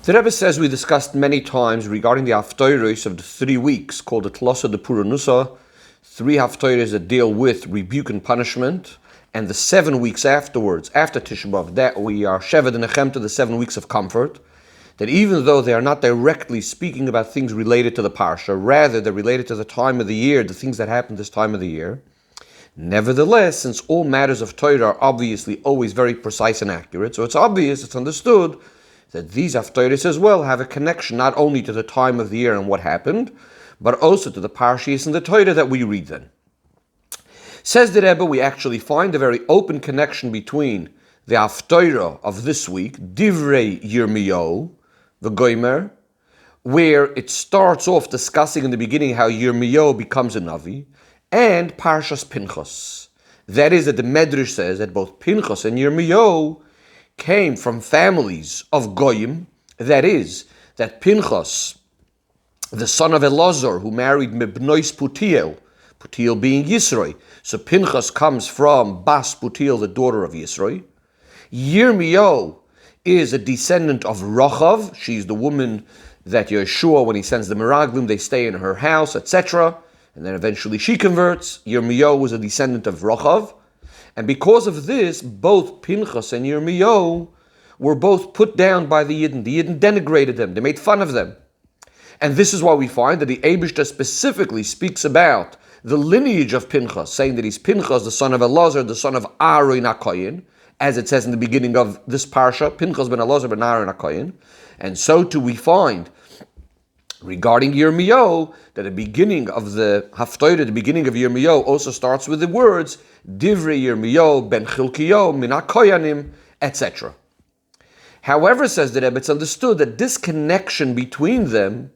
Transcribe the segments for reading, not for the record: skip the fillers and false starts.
The Rebbe says we discussed many times regarding the haftorahs of the 3 weeks called the Tlosa de Puranusa, 3 haftorahs that deal with rebuke and punishment, and the 7 weeks afterwards, after Tisha B'Av, that we are Shevet and Nechemta, the 7 weeks of comfort, that even though they are not directly speaking about things related to the Parsha, rather they're related to the time of the year, the things that happen this time of the year, nevertheless, since all matters of Torah are obviously always very precise and accurate, so it's obvious, it's understood, that these haftorahs as well have a connection not only to the time of the year and what happened, but also to the parshas and the Torah that we read then. Says the Rebbe, we actually find a very open connection between the haftorah of this week, Divrei Yirmiyahu, the Goymer, where it starts off discussing in the beginning how Yirmiyahu becomes a Navi, and Parshas Pinchos. That is that the Medrash says that both Pinchos and Yirmiyahu came from families of Goyim, that is, that Pinchos, the son of Elazar, who married Mibnois Putiel, Putiel being Yisroi, so Pinchos comes from Bas Putiel, the daughter of Yisroi. Yirmiyahu is a descendant of Rochav, she's the woman that Yeshua, when he sends the Meraglim, they stay in her house, etc., and then eventually she converts. Yirmiyahu was a descendant of Rochav. And because of this, both Pinchas and Yirmiyahu were both put down by the Yidden. The Yidden denigrated them. They made fun of them. And this is why we find that the Eibishter specifically speaks about the lineage of Pinchas, saying that he's Pinchas, the son of Elazar, the son of Aaron HaKohen, as it says in the beginning of this parsha, Pinchas ben Elazar ben Aaron HaKohen. And so too we find regarding Yirmiyahu, that the beginning of the Haftorah, the beginning of Yirmiyahu, also starts with the words Divrei Yirmiyahu ben Chilkiyahu min HaKoyanim, etc. However, says the Rebbe, it's understood that this connection between them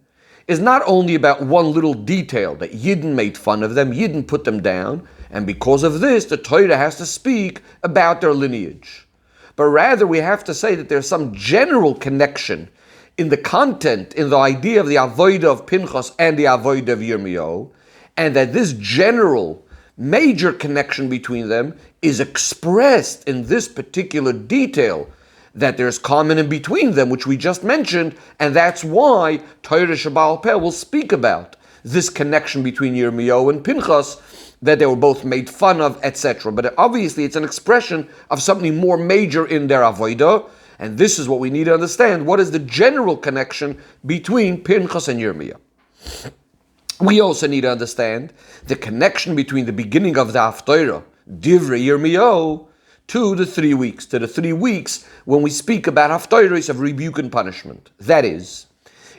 is not only about one little detail, that Yidden made fun of them, Yidden put them down, and because of this, the Torah has to speak about their lineage. But rather, we have to say that there's some general connection in the content, in the idea of the avodah of Pinchas and the avodah of Yirmiyahu, and that this general, major connection between them is expressed in this particular detail that there's common in between them, which we just mentioned, and that's why Torah Shebaal Peh will speak about this connection between Yirmiyahu and Pinchas, that they were both made fun of, etc. But obviously it's an expression of something more major in their avodah, and this is what we need to understand. What is the general connection between Pinchas and Yirmiyahu? We also need to understand the connection between the beginning of the Haftorah, Divrei Yirmiyahu, to the 3 weeks, to the 3 weeks when we speak about Haftorahs of rebuke and punishment. That is,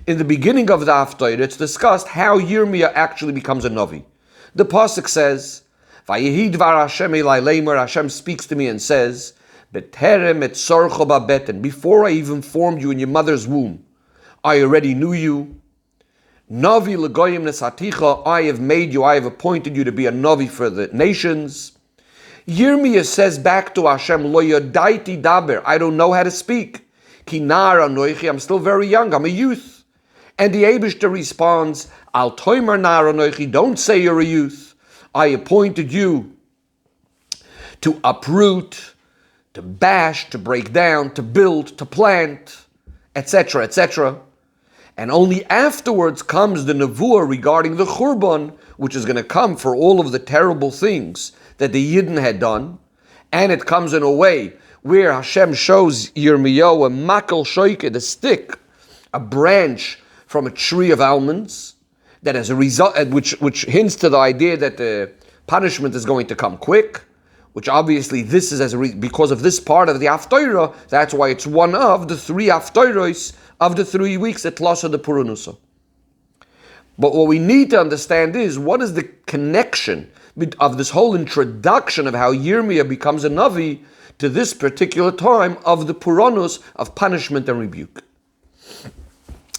in the beginning of the Haftorah, it's discussed how Yirmiyahu actually becomes a Navi. The Pasuk says, Vayehi dvar Hashem elai leimer, Hashem speaks to me and says, Beterem et sorcho babeten, before I even formed you in your mother's womb, I already knew you. Navi legoyim nesaticha, I have made you, I have appointed you to be a Navi for the nations. Yirmiyahu says back to Hashem, Lo yodaiti daber, I don't know how to speak. Ki nar anoichi, I'm still very young, I'm a youth. And the Eibishter responds, Al toimer nar anoichi, don't say you're a youth. I appointed you to uproot, to bash, to break down, to build, to plant, etc., etc. And only afterwards comes the nevuah regarding the Churban, which is going to come for all of the terrible things that the Yidden had done. And it comes in a way where Hashem shows Yirmiyahu a makel shoyked, a stick, a branch from a tree of almonds, that as a result, which hints to the idea that the punishment is going to come quick, which obviously this is because of this part of the Haftorah, that's why it's one of the 3 Haftorahs of the 3 weeks at Tlosa de Puranusa. But what we need to understand is, what is the connection of this whole introduction of how Yirmiyahu becomes a Navi to this particular time of the Puranus of punishment and rebuke?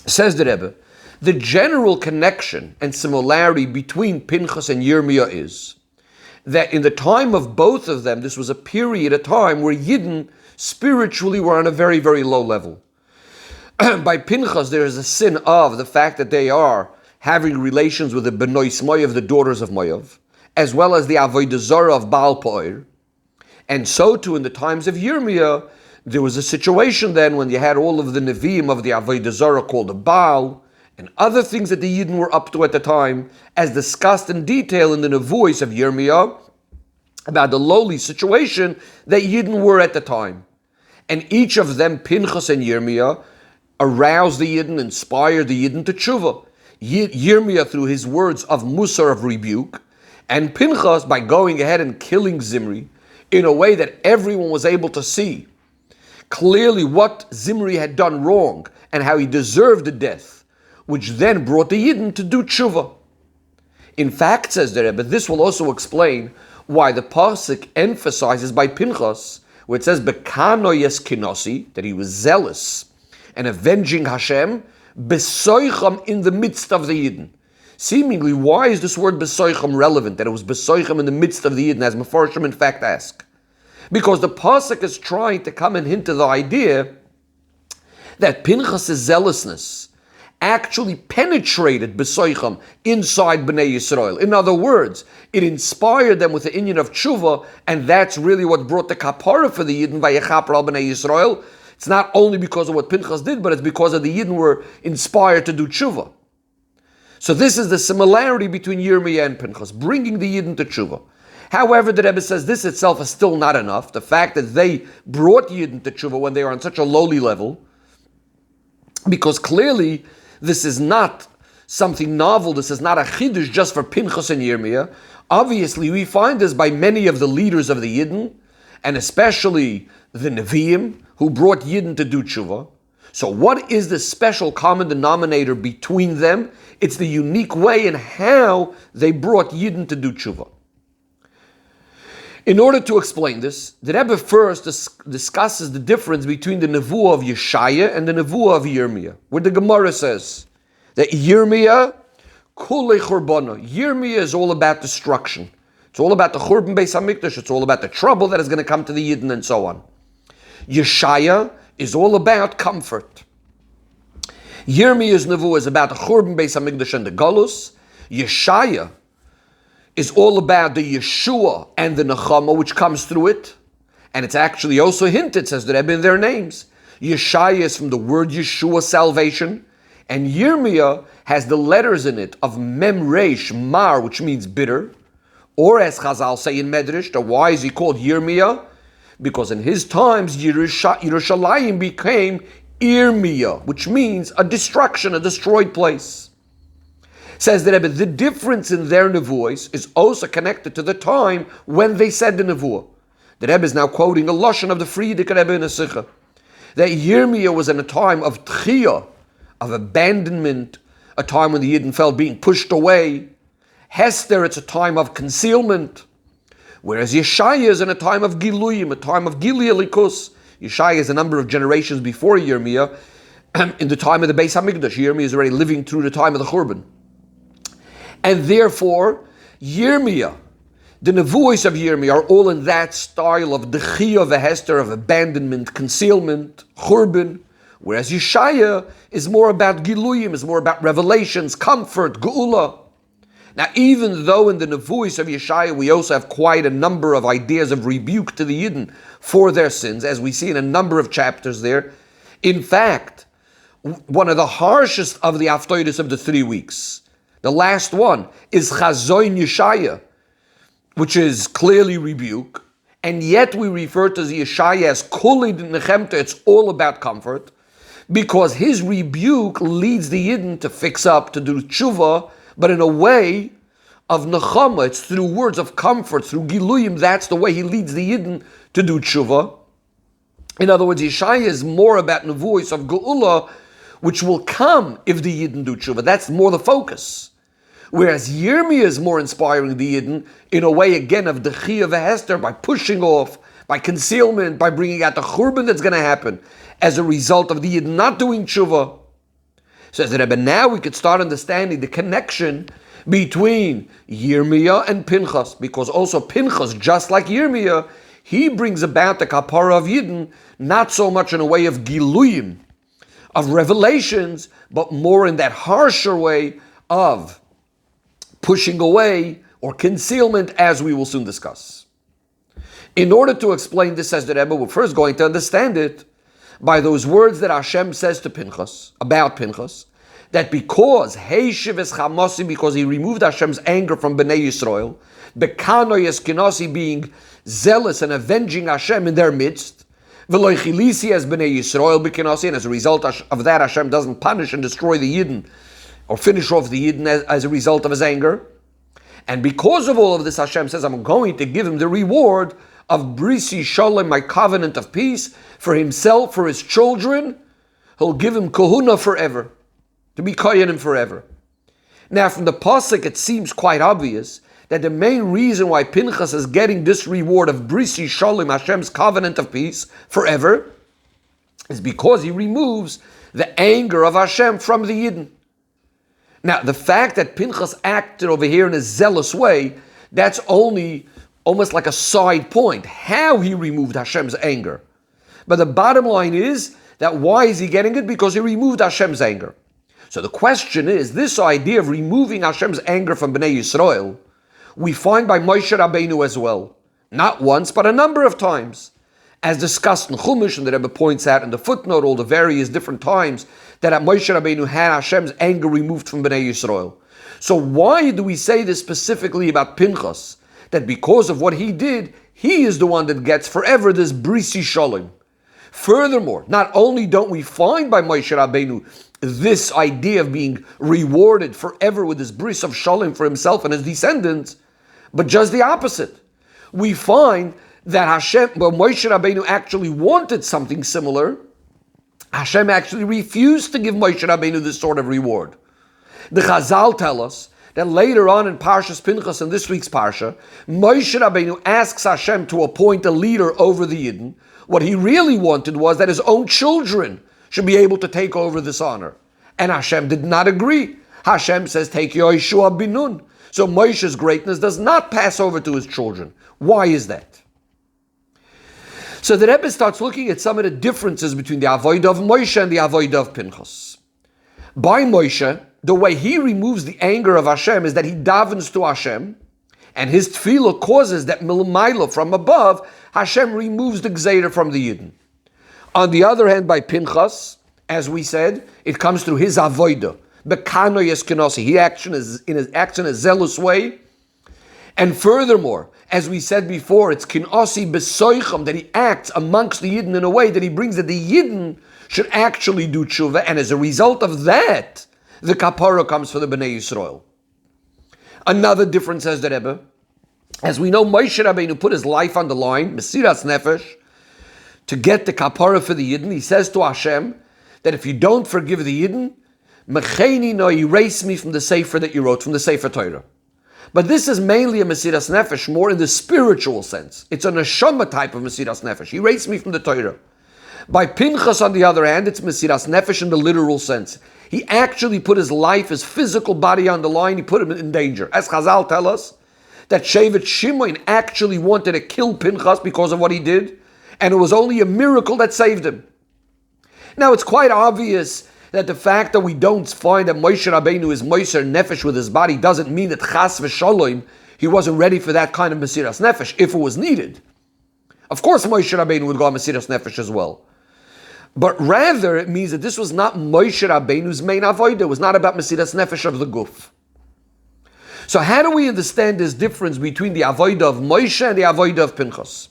Says the Rebbe, the general connection and similarity between Pinchas and Yirmiyahu is that in the time of both of them, this was a period, a time where Yidden spiritually were on a very, very low level. By Pinchas, there is a sin of the fact that they are having relations with the Benois Moav, the daughters of Moav, as well as the Avodah Zarah of Baal Pa'or. And so too in the times of Yirmiyahu, There was a situation then when you had all of the Nevi'im of the Avodah Zarah called the Baal, and other things that the Yidden were up to at the time, as discussed in detail in the Nevuos of Yirmiyah, about the lowly situation that Yidden were at the time. And each of them, Pinchos and Yirmiyah, aroused the Yidden, inspired the Yidden to tshuva. Yirmiyah through his words of Musar, of rebuke, and Pinchos by going ahead and killing Zimri in a way that everyone was able to see clearly what Zimri had done wrong and how he deserved the death, which then brought the Yidden to do tshuva. In fact, says the Rebbe, this will also explain why the pasuk emphasizes by Pinchos, where it says Bekano yes kinosi, that he was zealous and avenging Hashem, besoicham, in the midst of the Yidden. Seemingly, why is this word besoicham relevant, that it was besoicham in the midst of the Yidden, as Mefarshim in fact ask? Because the pasuk is trying to come and hint to the idea that Pinchas' zealousness actually penetrated besoicham inside Bnei Yisrael. In other words, it inspired them with the inyan of tshuva, and that's really what brought the kapara for the Yidden vayechaper al Bnei Yisrael. It's not only because of what Pinchas did, but it's because of the Yidden were inspired to do tshuva. So this is the similarity between Yirmiyah and Pinchas, bringing the Yidden to tshuva. However, the Rebbe says this itself is still not enough. The fact that they brought Yidden to tshuva when they were on such a lowly level, because clearly this is not something novel, this is not a chiddush just for Pinchas and Yirmiyah. Obviously, we find this by many of the leaders of the Yidden, and especially the Nevi'im, who brought Yidden to do tshuva. So what is the special common denominator between them? It's the unique way in how they brought Yidden to do tshuva. In order to explain this, the Rebbe first discusses the difference between the Nevuah of Yeshaya and the Nevuah of Yirmiyah, where the Gemara says that Yirmiyah, Kulei Churbana, Yirmiyah is all about destruction. It's all about the Churban Beis HaMikdash, it's all about the trouble that is going to come to the Yidden and so on. Yeshaya is all about comfort. Yirmiyah's Nevuah is about the Churban Beis HaMikdash and the Golus. Yeshaya is all about the Yeshua and the Nechama which comes through it. And it's actually also hinted, says the Rebbe, in their names. Yeshaya is from the word Yeshua, salvation. And Yirmiyah has the letters in it of Mem Reish Mar, which means bitter. Or as Chazal say in Medrash, why is he called Yirmiyah? Because in his times, Yerushalayim became Irmiyah, which means a destruction, a destroyed place. Says the Rebbe, the difference in their nevuos is also connected to the time when they said the nevuah. The Rebbe is now quoting a lashon of the Frierdiker Rebbe in a Sicha, that Yirmiyah was in a time of tchiyah, of abandonment, a time when the Yidden felt being pushed away. Hester, it's a time of concealment. Whereas Yeshaya is in a time of giluyim, a time of gilui likus. Yeshaya is a number of generations before Yirmiyah, in the time of the Beis HaMikdash. Yirmiyah is already living through the time of the Churban. And therefore, Yirmiyah, the nevuos of Yirmiyah are all in that style of dechiyah v'hester, of abandonment, concealment, churban, whereas Yeshaya is more about giluyim, is more about revelations, comfort, geula. Now, even though in the nevuos of Yeshaya we also have quite a number of ideas of rebuke to the Yidden for their sins, as we see in a number of chapters there, in fact, one of the harshest of the Haftorahs of the 3 weeks, the last one, is Chazoin Yeshaya, which is clearly rebuke, and yet we refer to the Yeshaya as Kulid Nechemta, it's all about comfort, because his rebuke leads the Yidden to fix up, to do tshuva, but in a way of nechama. It's through words of comfort, through giluyim. That's the way he leads the Yidden to do tshuva. In other words, Yeshaya is more about nevuos of geula, which will come if the Yidden do tshuva. That's more the focus. Whereas Yirmiyah is more inspiring the Yidden in a way, again, of dechiyah v'hester, by pushing off, by concealment, by bringing out the churban that's going to happen as a result of the Yidden not doing tshuva. Says the Rebbe, now we could start understanding the connection between Yirmiyah and Pinchas, because also Pinchas, just like Yirmiyah, he brings about the kapara of Yidden, not so much in a way of giluyim, of revelations, but more in that harsher way of pushing away or concealment, as we will soon discuss. In order to explain this, says the Rebbe, we're first going to understand it by those words that Hashem says to Pinchos, about Pinchos, that because because he removed Hashem's anger from Bnei Yisrael, Bekano Yeskinasi, being zealous and avenging Hashem in their midst, V'lo chilisi as Bnei Yisrael Bekinasi, and as a result of that, Hashem doesn't punish and destroy the Yidden, or finish off the Yidden as a result of his anger. And because of all of this, Hashem says, I'm going to give him the reward of Brisi Shalom, my covenant of peace, for himself, for his children. He'll give him kahuna forever, to be koyanim forever. Now, from the pasuk, it seems quite obvious that the main reason why Pinchas is getting this reward of Brisi Shalom, Hashem's covenant of peace, forever, is because he removes the anger of Hashem from the Yidden. Now, the fact that Pinchas acted over here in a zealous way, that's only almost like a side point, how he removed Hashem's anger. But the bottom line is that why is he getting it? Because he removed Hashem's anger. So the question is, this idea of removing Hashem's anger from Bnei Yisrael, we find by Moshe Rabbeinu as well. Not once, but a number of times. As discussed in Chumash, and the Rebbe points out in the footnote all the various different times that Moshe Rabbeinu had Hashem's anger removed from Bnei Yisrael. So why do we say this specifically about Pinchas? That because of what he did, he is the one that gets forever this Brisi Shalom. Furthermore, not only don't we find by Moshe Rabbeinu this idea of being rewarded forever with this bris of Shalom for himself and his descendants, but just the opposite. We find that Moshe Rabbeinu actually wanted something similar. Hashem actually refused to give Moshe Rabbeinu this sort of reward. The Chazal tell us that later on in Parshas Pinchas, in this week's Parsha, Moshe Rabbeinu asks Hashem to appoint a leader over the Yidden. What he really wanted was that his own children should be able to take over this honor. And Hashem did not agree. Hashem says, take Yoshua bin Nun. So Moshe's greatness does not pass over to his children. Why is that? So the Rebbe starts looking at some of the differences between the Avodah of Moshe and the Avodah of Pinchas. By Moshe, the way he removes the anger of Hashem is that he davens to Hashem, and his tefillah causes that milmayla, from above, Hashem removes the gzeira from the Yidden. On the other hand, by Pinchas, as we said, it comes through his avodah, bekano yeskenasi. He acts in a zealous way, and furthermore, as we said before, it's kinasi besoicham, that he acts amongst the Yidden in a way that he brings that the Yidden should actually do tshuva, and as a result of that, the kapara comes for the Bnei Yisrael. Another difference, says the Rebbe, as we know, Moshe Rabbeinu put his life on the line, Mesiras Nefesh, to get the kapara for the Yidden. He says to Hashem that if you don't forgive the Yidden, Mecheni no, erase me from the Sefer that you wrote, from the Sefer Torah. But this is mainly a Mesiras Nefesh, more in the spiritual sense. It's a neshama type of Mesiras Nefesh. Erase me from the Torah. By Pinchas, on the other hand, it's Mesiras Nefesh in the literal sense. He actually put his life, his physical body on the line. He put him in danger. As Chazal tell us, that Shevet Shimon actually wanted to kill Pinchas because of what he did, and it was only a miracle that saved him. Now, it's quite obvious that the fact that we don't find that Moshe Rabbeinu is Moser Nefesh with his body doesn't mean that Chas v'Shalom, he wasn't ready for that kind of Mesiras Nefesh, if it was needed. Of course, Moshe Rabbeinu would go on Mesiras Nefesh as well. But rather, it means that this was not Moshe Rabbeinu's main avodah. It was not about Mesiras Nefesh of the Guf. So how do we understand this difference between the avodah of Moshe and the avodah of Pinchas?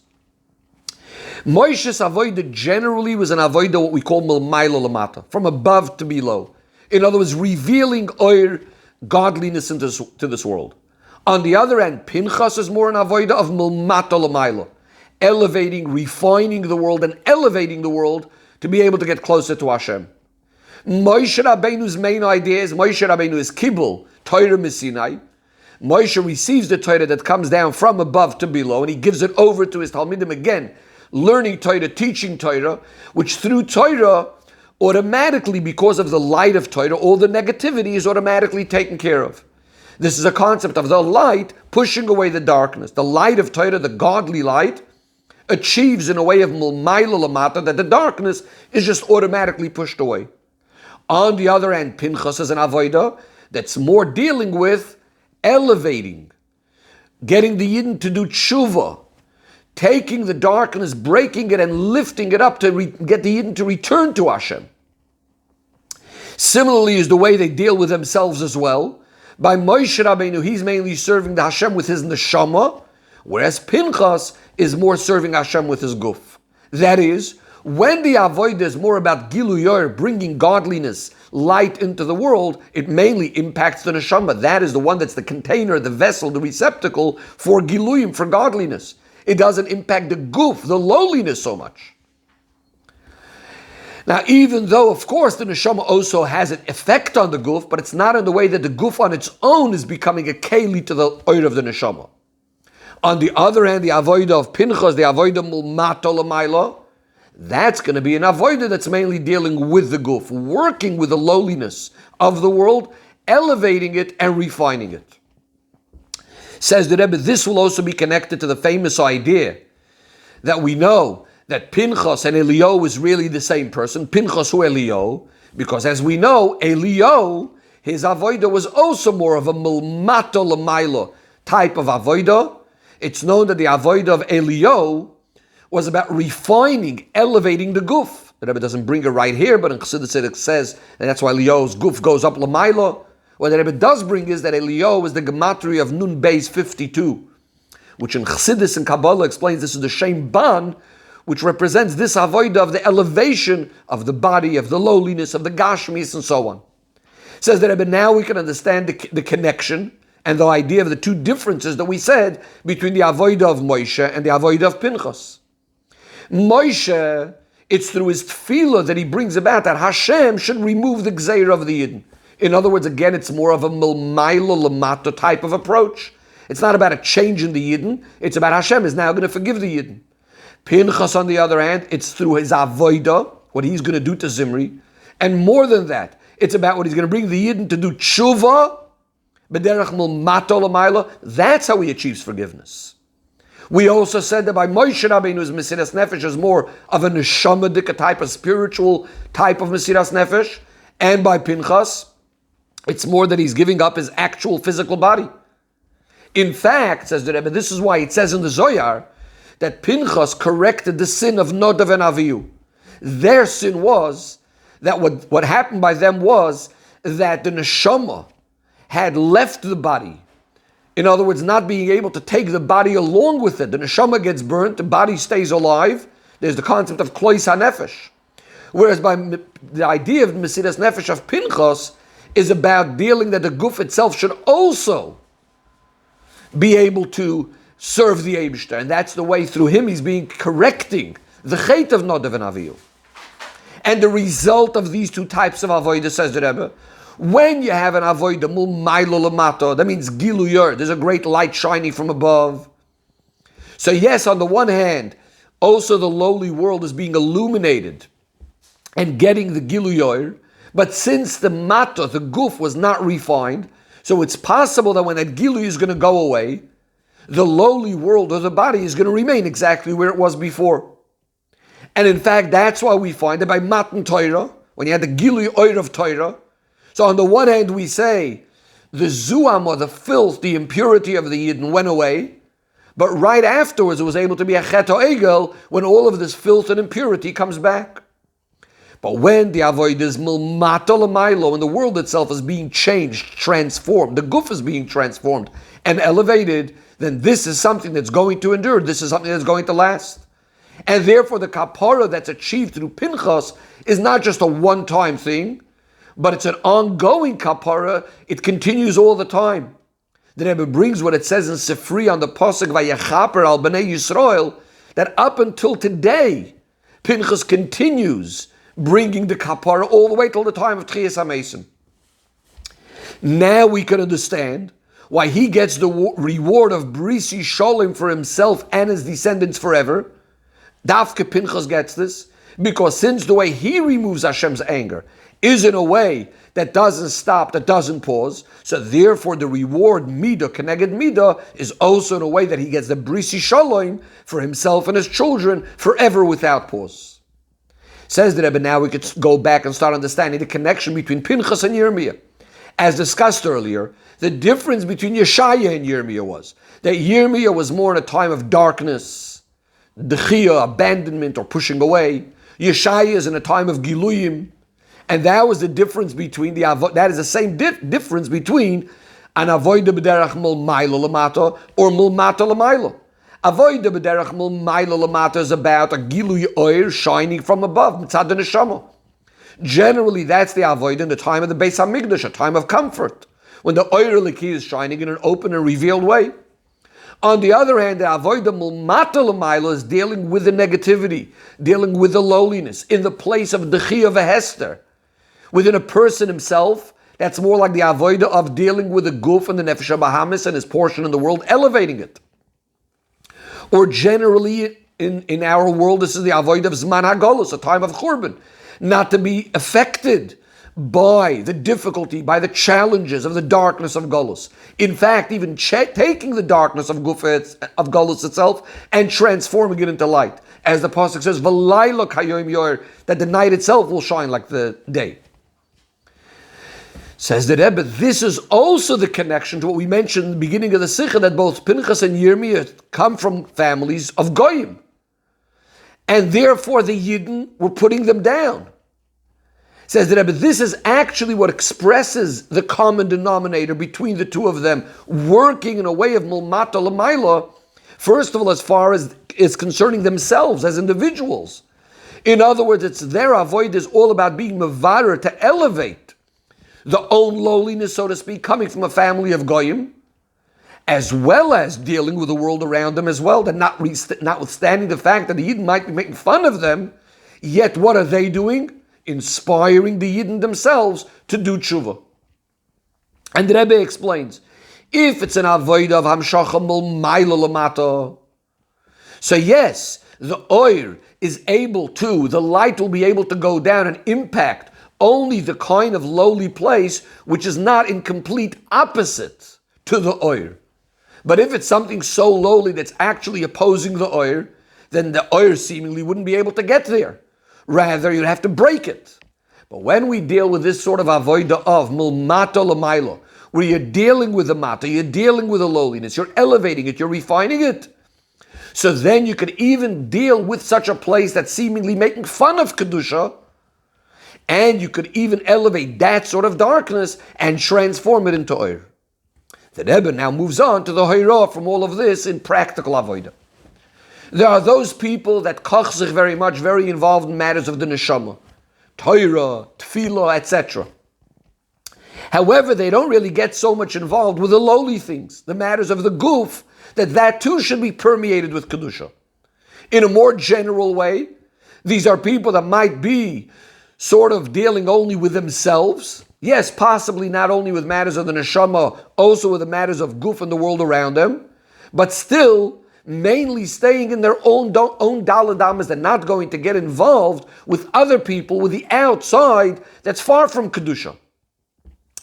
Moshe's avodah generally was an avodah what we call milmayla lamata, from above to below. In other words, revealing oir, godliness to this world. On the other hand, Pinchas is more an avodah of milmata lamayla, elevating, refining the world, and elevating the world to be able to get closer to Hashem. Moshe Rabbeinu's main idea is Moshe Rabbeinu is kibbul, Torah Misinai. Moshe receives the Torah that comes down from above to below, and he gives it over to his Talmidim again, learning Torah, teaching Torah, which through Torah, automatically, because of the light of Torah, all the negativity is automatically taken care of. This is a concept of the light pushing away the darkness. The light of Torah, the godly light, achieves in a way of mulmayla lamata that the darkness is just automatically pushed away. On the other hand, Pinchas is an avodah that's more dealing with elevating, getting the Yidden to do tshuva, taking the darkness, breaking it, and lifting it up to get the Yidden to return to Hashem. Similarly is the way they deal with themselves as well. By Moshe Rabbeinu, he's mainly serving the Hashem with his neshama, whereas Pinchos is more serving Hashem with his guf. That is, when the avodah is more about Giluyor, bringing godliness, light into the world, it mainly impacts the neshama. That is the one that's the container, the vessel, the receptacle for Giluyim, for godliness. It doesn't impact the guf, the lowliness, so much. Now, even though, of course, the neshama also has an effect on the guf, but it's not in the way that the guf on its own is becoming a keli to the oir of the neshama. On the other hand, the avodah of Pinchos, the avodah mulmato l'mayla, that's going to be an avodah that's mainly dealing with the guf, working with the lowliness of the world, elevating it and refining it. Says the Rebbe, this will also be connected to the famous idea that we know that Pinchos and Elio is really the same person, Pinchos hu Elio, because as we know, Elio, his avodah was also more of a mulmato l'maylo type of avodah. It's known that the avodah of Elio was about refining, elevating the guf. The Rebbe doesn't bring it right here, but in Chassidus it says, and that's why Elio's guf goes up l'maylo. What the Rebbe does bring is that Elio is the gematria of Nun Beis 52, which in Chassidus and Kabbalah explains this is the Shem Ban, which represents this avodah of the elevation of the body, of the lowliness, of the gashmis, and so on. Says the Rebbe, now we can understand the connection and the idea of the two differences that we said between the avodah of Moshe and the avodah of Pinchos. Moshe, it's through his tefillah that he brings about that Hashem should remove the gzeir of the Yidden. In other words, again, it's more of a milmaylo lamato type of approach. It's not about a change in the Yidden. It's about Hashem is now going to forgive the Yidden. Pinchas, on the other hand, it's through his avodah, what he's going to do to Zimri. And more than that, it's about what he's going to bring the Yidden to do tshuva, b'derech milmato l'mayla. That's how he achieves forgiveness. We also said that by Moshe Rabbeinu's Mesiras Nefesh is more of a neshamadika type, a spiritual type of Mesiras Nefesh. And by Pinchas, it's more that he's giving up his actual physical body. In fact, says the Rebbe, this is why it says in the Zohar that Pinchas corrected the sin of Nodav and Avihu. Their sin was that what happened by them was that the neshama had left the body. In other words, not being able to take the body along with it. The neshama gets burnt, the body stays alive. There's the concept of klois hanefesh. Whereas by the idea of Mesiras Nefesh of Pinchas is about dealing that the guf itself should also be able to serve the Eibishter, and that's the way through him he's being correcting the chet of Nodav and Avihu. And the result of these two types of avodah, says the Rebbe, when you have an avodah mul mailo lamato, that means giluyur, there's a great light shining from above. So yes, on the one hand, also the lowly world is being illuminated and getting the giluyur, but since the mato, the guf, was not refined, so it's possible that when that giluy is going to go away, the lowly world or the body is going to remain exactly where it was before. And in fact, that's why we find that by Matan Torah, when you had the Gilui Oir of Torah, so on the one hand we say, the Zuam or the filth, the impurity of the Yidden went away, but right afterwards it was able to be a Chet Egel when all of this filth and impurity comes back. But when the avodah is milmato l'maylo, and the world itself is being changed, transformed, the guf is being transformed and elevated, then this is something that's going to endure. This is something that's going to last. And therefore the kapara that's achieved through Pinchas is not just a one-time thing, but it's an ongoing kapara. It continues all the time. The Rebbe brings what it says in Sifri on the Pasuk Vayechaper al Bnei Yisrael, that up until today, Pinchas continues bringing the kapara all the way till the time of Tchias HaMesim. Now we can understand why he gets the reward of Brisi Sholem for himself and his descendants forever. Dafke Pinchas gets this, because since the way he removes Hashem's anger is in a way that doesn't stop, that doesn't pause, so therefore the reward, Midah, Keneged Midah, is also in a way that he gets the Brisi Sholem for himself and his children forever without pause. Says the Rebbe, now we could go back and start understanding the connection between Pinchas and Yirmiyah. As discussed earlier, the difference between Yeshaya and Yirmiyah was that Yirmiyah was more in a time of darkness. Dechia, abandonment or pushing away. Yeshaya is in a time of Giluyim. And that was the difference between that is the same difference between an avoida b'derech mil maila lamata or mil mata lamaila. Avoida b'derech mil maila lamata is about a giluy oir shining from above, mitzad neshama. Generally, that's the avoida in the time of the Beis Hamikdash, a time of comfort, when the oir liki is shining in an open and revealed way. On the other hand, the avoida mil mata lamaila is dealing with the negativity, dealing with the lowliness, in the place of dechia v'hester. Within a person himself, that's more like the avoida of dealing with the guf and the nefesh bahamis and his portion in the world, elevating it. Or generally, in our world, this is the avoida of zman hagolus, a time of churban, not to be affected by the difficulty, by the challenges of the darkness of golus. In fact, even taking the darkness of golus itself and transforming it into light. As the pasuk says, "V'layla kayom yor," that the night itself will shine like the day. Says the Rebbe, this is also the connection to what we mentioned in the beginning of the Sicha, that both Pinchos and Yirmiyah come from families of Goyim. And therefore the Yidden were putting them down. Says the Rebbe, this is actually what expresses the common denominator between the two of them, working in a way of Mulmata Lamaila, first of all, as far as is concerning themselves as individuals. In other words, it's their avoid is all about being mevarer, to elevate the own lowliness, so to speak, coming from a family of Goyim, as well as dealing with the world around them as well, that notwithstanding the fact that the Yidden might be making fun of them, yet what are they doing? Inspiring the Yidden themselves to do tshuva. And the Rebbe explains, if it's an avoid of hamshacha mol maila lamata, so yes, the oir is able to, the light will be able to go down and impact only the kind of lowly place which is not in complete opposite to the oir. But if it's something so lowly that's actually opposing the oir, then the oir seemingly wouldn't be able to get there. Rather, you'd have to break it. But when we deal with this sort of avoida of mulmata lamailo, where you're dealing with the mata, you're dealing with the lowliness, you're elevating it, you're refining it, so then you could even deal with such a place that's seemingly making fun of Kedusha, and you could even elevate that sort of darkness and transform it into oir. The Rebbe now moves on to the hoirah from all of this in practical avodah. There are those people that koch sich very much, very involved in matters of the neshama, Torah, tefillah, etc. However, they don't really get so much involved with the lowly things, the matters of the guf, that too should be permeated with kedusha. In a more general way, these are people that might be sort of dealing only with themselves. Yes, possibly not only with matters of the neshama, also with the matters of guf and the world around them, but still mainly staying in their own daladamas. They're not going to get involved with other people, with the outside that's far from kedusha.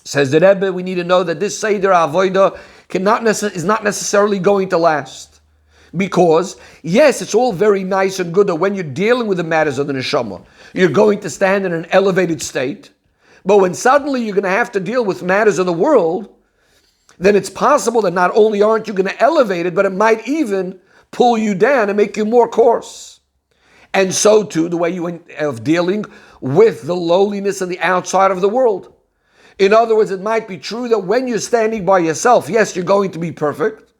Says the Rebbe, we need to know that this seder avoida is not necessarily going to last. Because, yes, it's all very nice and good that when you're dealing with the matters of the neshama, you're going to stand in an elevated state. But when suddenly you're going to have to deal with matters of the world, then it's possible that not only aren't you going to elevate it, but it might even pull you down and make you more coarse. And so too, the way you of dealing with the lowliness and the outside of the world. In other words, it might be true that when you're standing by yourself, yes, you're going to be perfect.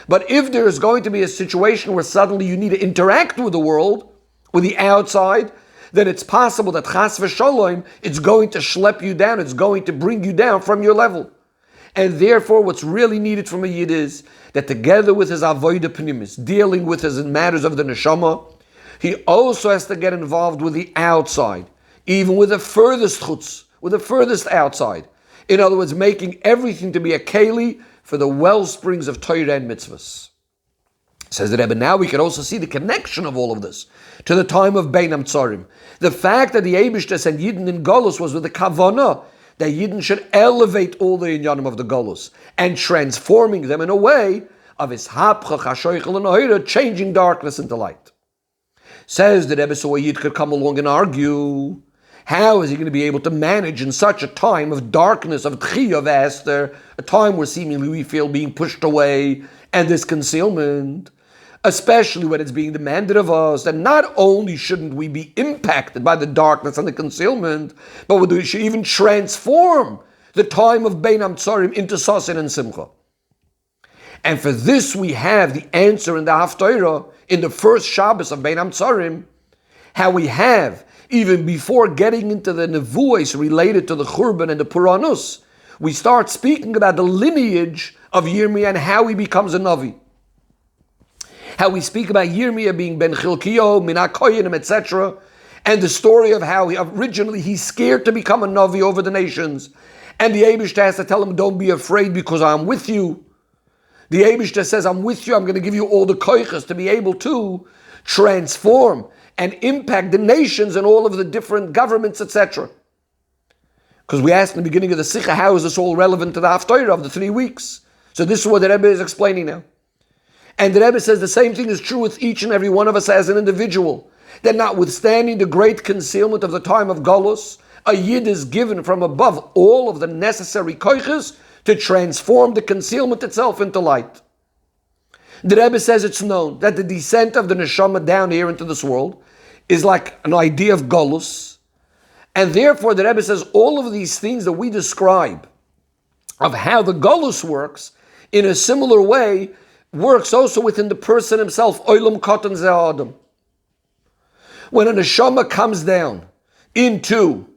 But if there is going to be a situation where suddenly you need to interact with the world, with the outside, then it's possible that chas v'shalom, it's going to schlep you down, it's going to bring you down from your level. And therefore, what's really needed from a Yid is that together with his avodah pnimis, dealing with his matters of the neshama, he also has to get involved with the outside, even with the furthest chutz, with the furthest outside. In other words, making everything to be a keli for the well springs of Torah and mitzvahs. Says the Rebbe, now we can also see the connection of all of this to the time of Bein Hamtzarim. The fact that the Eibishter sent Yidden in Golus was with the kavanah that Yidden should elevate all the inyanim of the Golus and transforming them in a way of ishapcha chashoichel and ohira, changing darkness into light. Says the Rebbe, so a Yid could come along and argue, how is he going to be able to manage in such a time of darkness, of tchiyah, of Esther, a time where seemingly we feel being pushed away and this concealment? especially when it's being demanded of us, then not only shouldn't we be impacted by the darkness and the concealment, but we should even transform the time of Bein Hamtzarim into Sasin and Simcha. And for this we have the answer in the Haftarah, in the first Shabbos of Bein Hamtzarim, how we have, even before getting into the nevuos related to the Churban and the Puranus, we start speaking about the lineage of Yirmiyah and how he becomes a Navi. How we speak about Yirmiyah being Ben Chilkiyo, Min HaKoyanim, etc., and the story of how originally he's scared to become a Navi over the nations, and the Eibishter has to tell him, don't be afraid because I'm with you. The Eibishter says, I'm with you, I'm going to give you all the koiches to be able to transform and impact the nations and all of the different governments, etc. Because we asked in the beginning of the Sicha, how is this all relevant to the Haftarah of the 3 weeks? So this is what the Rebbe is explaining now. And the Rebbe says the same thing is true with each and every one of us as an individual. That notwithstanding the great concealment of the time of Galus, a Yid is given from above all of the necessary koiches to transform the concealment itself into light. The Rebbe says it's known that the descent of the neshama down here into this world is like an idea of Galus. And therefore the Rebbe says all of these things that we describe of how the Galus works in a similar way works also within the person himself. Olam Katan Ze Adam. When a neshama comes down into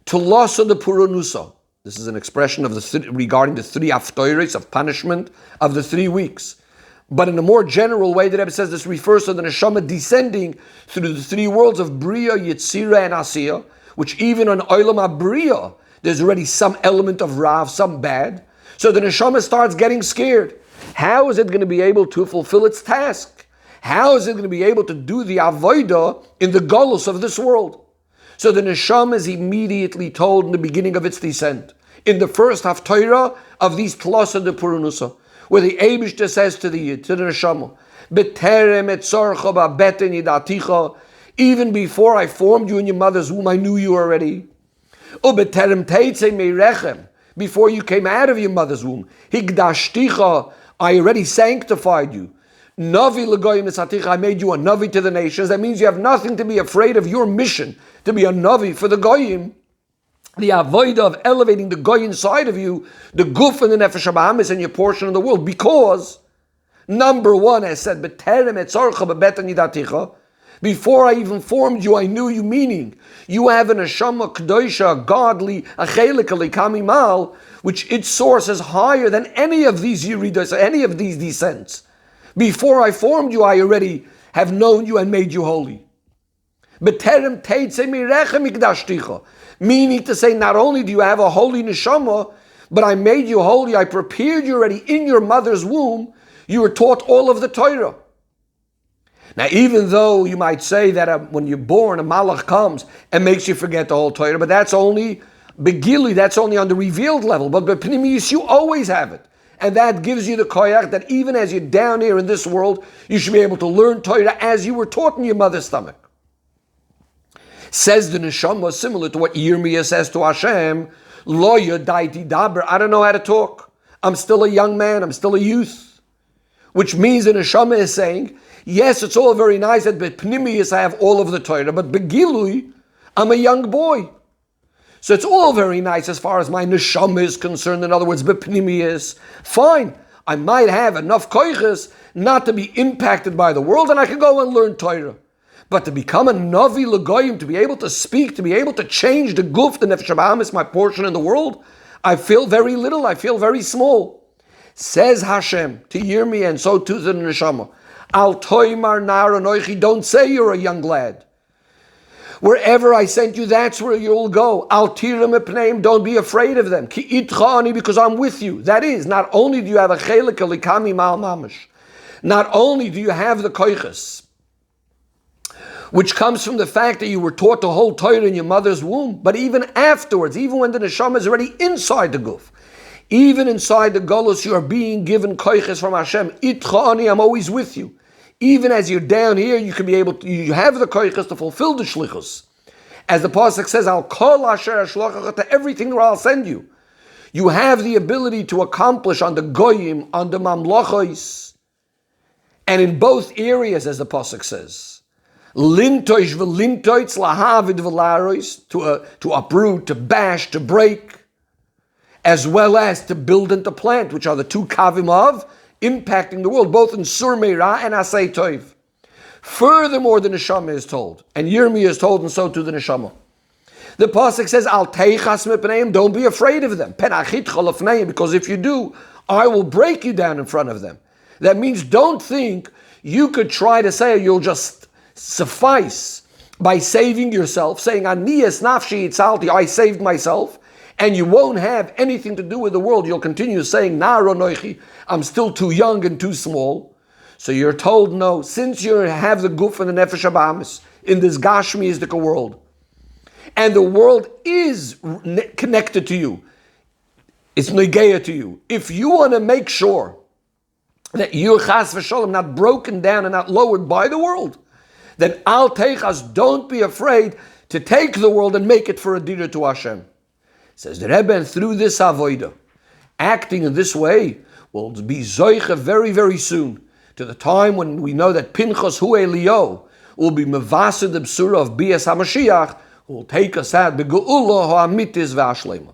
Tulasa the Puranusa, this is an expression of regarding the 3 haftarahs of punishment of the 3 weeks. But in a more general way, the Rebbe says this refers to the neshama descending through the 3 worlds of Bria, Yetzira, and Asiya, which even on Olam HaBria, there's already some element of Rav, some bad. So the neshama starts getting scared. How is it going to be able to fulfill its task? How is it going to be able to do the avodah in the galus of this world? So the neshama is immediately told in the beginning of its descent, in the first haftarah of these tlasa de purunusa, where the Eibishter says to the Yid, to the neshama, B'terem etzorcha ba'beten yidaticha, even before I formed you in your mother's womb, I knew you already. U'b'terem teitze meirechem, before you came out of your mother's womb, higdashticha, I already sanctified you. Navi l'goyim esaticha, I made you a navi to the nations. That means you have nothing to be afraid of your mission to be a navi for the goyim. The avodah of elevating the goy inside of you, the guf and the nefesh habahamis and your portion of the world. Because, number one, as said, b'terem etzorcha b'beten yidaticha, before I even formed you, I knew you, meaning you have an neshama kedosha, godly, a chelek alikamimal, which its source is higher than any of these yiridas, any of these descents. Before I formed you, I already have known you and made you holy. B'terem teitze mirechem ikdashticha, meaning to say, not only do you have a holy neshama, but I made you holy, I prepared you already in your mother's womb, you were taught all of the Torah. Now, even though you might say that when you're born, a malach comes and makes you forget the whole Torah, but that's only begili, that's only on the revealed level. But b'pnimis, you always have it. And that gives you the koyach that even as you're down here in this world, you should be able to learn Torah as you were taught in your mother's stomach. Says the neshama, similar to what Yirmiyah says to Hashem, Lo yadaiti daber, I don't know how to talk. I'm still a young man, I'm still a youth. Which means the neshama is saying, yes, it's all very nice that b'pnimiyus I have all of the Torah, but begilui, I'm a young boy. So it's all very nice as far as my neshama is concerned. In other words, b'pnimiyus, fine. I might have enough koiches not to be impacted by the world, and I can go and learn Torah. But to become a navi l'goyim, to be able to speak, to be able to change the guf, the nefesh habahamis, my portion in the world, I feel very little, I feel very small. Says Hashem to Yirmiyah, and so to the neshama, Al toimar nar anoichi, don't say you're a young lad. Wherever I sent you, that's where you'll go. Al tiram epneim, don't be afraid of them. Ki itchani, because I'm with you. That is, not only do you have a chelek alikami mal mamish, not only do you have the koiches, which comes from the fact that you were taught to hold Torah in your mother's womb, but even afterwards, even when the neshama is already inside the guf, even inside the galus, you are being given koiches from Hashem. Itchani, I'm always with you. Even as you're down here, you can be able to, you have the koiches to fulfill the shlichus. As the pasuk says, I'll call asher ashlochacha, to everything where I'll send you. You have the ability to accomplish on the goyim, on the mamlachos, And in both areas, as the pasuk says, lintoish v'lintoitz lahavid v'larois, to uproot, to bash, to break, as well as to build and to plant, which are the two kavim of impacting the world, both in sur meira and asay toiv. Furthermore, the neshama is told, and Yirmiyah is told, and so too the neshama. The pasuk says, "Al teichas mipneim," don't be afraid of them. Penachitcha lefneim, because if you do, I will break you down in front of them. That means don't think you could try to say you'll just suffice by saving yourself, saying "Ani es nafshi itzalti," I saved myself, and you won't have anything to do with the world. You'll continue saying "Naro noichi," I'm still too young and too small. So you're told, no, since you have the guf and the nefesh habahamis in this gashmiistic world, and the world is connected to you, it's negeya to you. If you want to make sure that you're chas v'sholem not broken down and not lowered by the world, then al teichas, don't be afraid to take the world and make it for a dira to Hashem. Says the Rebbe, and through this avodah, acting in this way, will be zoicha very, very soon, to the time when we know that Pinchos hu Elio will be mevased the b'sura of Bias HaMashiach, who will take us out, be'ge'ula ha'amitis v'ashlema.